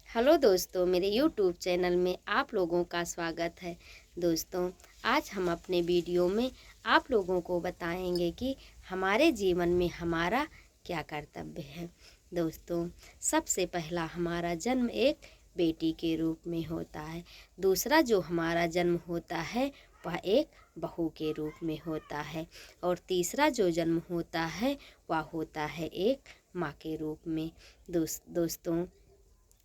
Hello दोस्तों, मेरे YouTube channel में आप लोगों का स्वागत है। दोस्तों, आज हम अपने वीडियो में आप लोगों को बताएंगे कि हमारे जीवन में हमारा क्या कर्तव्य है। दोस्तों, सबसे पहला हमारा जन्म एक बेटी के रूप में होता है। दूसरा जो हमारा जन्म होता है वह एक बहू के रूप में होता है। और तीसरा जो जन्म होता है वह होता है एक माँ के रूप में। दोस्तों,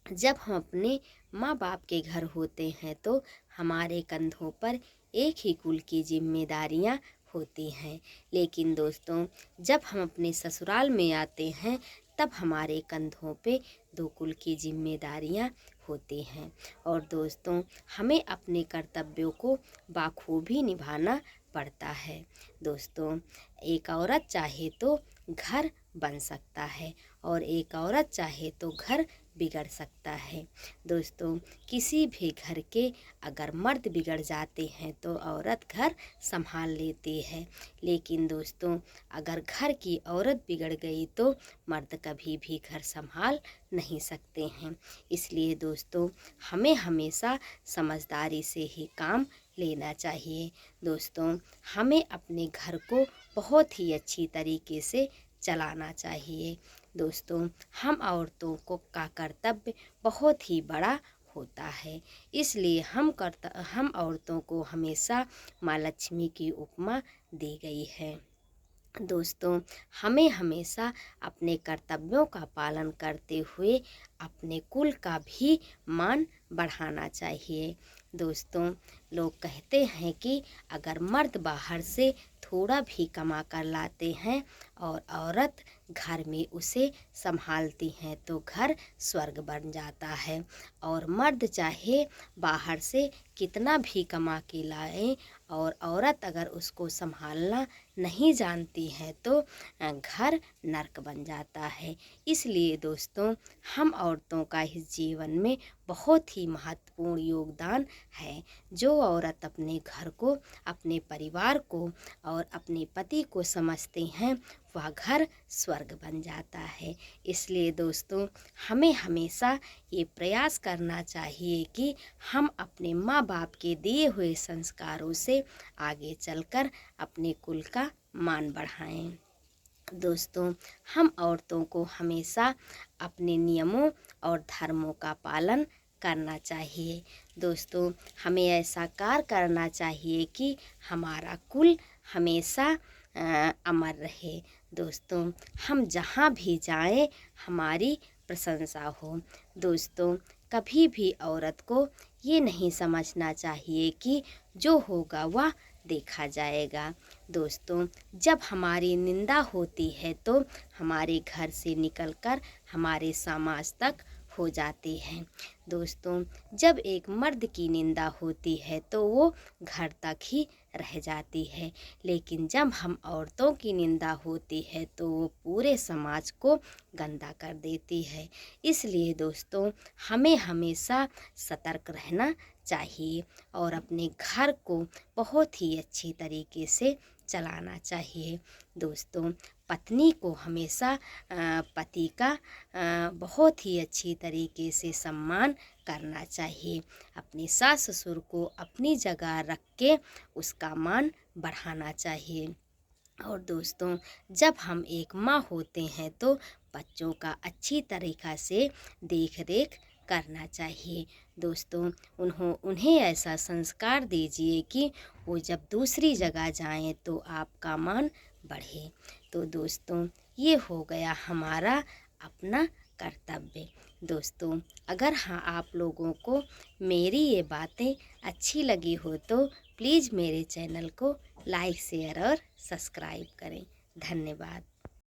जब हम अपने माँ बाप के घर होते हैं तो हमारे कंधों पर एक ही कुल की जिम्मेदारियाँ होती हैं। लेकिन दोस्तों, जब हम अपने ससुराल में आते हैं तब हमारे कंधों पे दो कुल की जिम्मेदारियाँ होती हैं। और दोस्तों, हमें अपने कर्तव्यों को बाखूबी निभाना पड़ता है। दोस्तों, एक औरत चाहे तो घर बन सकता है और एक औरत चाहे तो घर बिगड़ सकता है। दोस्तों, किसी भी घर के अगर मर्द बिगड़ जाते हैं तो औरत घर संभाल लेती है। लेकिन दोस्तों, अगर घर की औरत बिगड़ गई तो मर्द कभी भी घर संभाल नहीं सकते हैं। इसलिए दोस्तों, हमें हमेशा समझदारी से ही काम लेना चाहिए। दोस्तों, हमें अपने घर को बहुत ही अच्छी तरीके से चलाना चाहिए। दोस्तों, हम औरतों को का कर्तव्य बहुत ही बड़ा होता है। इसलिए हम औरतों को हमेशा माँ लक्ष्मी की उपमा दी गई है। दोस्तों, हमें हमेशा अपने कर्तव्यों का पालन करते हुए अपने कुल का भी मान बढ़ाना चाहिए। दोस्तों, लोग कहते हैं कि अगर मर्द बाहर से थोड़ा भी कमा कर लाते हैं और औरत घर में उसे संभालती हैं तो घर स्वर्ग बन जाता है। और मर्द चाहे बाहर से कितना भी कमा के लाए और औरत अगर उसको संभालना नहीं जानती है तो घर नर्क बन जाता है। इसलिए दोस्तों, हम औरतों का इस जीवन में बहुत ही महत्वपूर्ण योगदान है। जो औरत अपने घर को, अपने परिवार को और अपने पति को समझते हैं वह घर स्वर्ग बन जाता है। इसलिए दोस्तों, हमें हमेशा ये प्रयास करना चाहिए कि हम अपने माँ बाप के दिए हुए संस्कारों से आगे चलकर अपने कुल का मान बढ़ाएं। दोस्तों, हम औरतों को हमेशा अपने नियमों और धर्मों का पालन करना चाहिए। दोस्तों, हमें ऐसा कार्य करना चाहिए कि हमारा कुल हमेशा अमर रहे। दोस्तों, हम जहाँ भी जाएं हमारी प्रशंसा हो। दोस्तों, कभी भी औरत को ये नहीं समझना चाहिए कि जो होगा वह देखा जाएगा। दोस्तों, जब हमारी निंदा होती है तो हमारे घर से निकलकर हमारे समाज तक हो जाती है। दोस्तों, जब एक मर्द की निंदा होती है तो वो घर तक ही रह जाती है। लेकिन जब हम औरतों की निंदा होती है तो वो पूरे समाज को गंदा कर देती है। इसलिए दोस्तों, हमें हमेशा सतर्क रहना चाहिए और अपने घर को बहुत ही अच्छी तरीके से चलाना चाहिए। दोस्तों, पत्नी को हमेशा पति का बहुत ही अच्छी तरीके से सम्मान करना चाहिए। अपने सास ससुर को अपनी जगह रख के उसका मान बढ़ाना चाहिए। और दोस्तों, जब हम एक माँ होते हैं तो बच्चों का अच्छी तरीक़ा से देख रेख करना चाहिए। दोस्तों, उन्हें ऐसा संस्कार दीजिए कि वो जब दूसरी जगह जाएं तो आपका मान बढ़े। तो दोस्तों, ये हो गया हमारा अपना कर्तव्य। दोस्तों, अगर हाँ आप लोगों को मेरी ये बातें अच्छी लगी हो तो प्लीज़ मेरे चैनल को लाइक शेयर और सब्सक्राइब करें। धन्यवाद।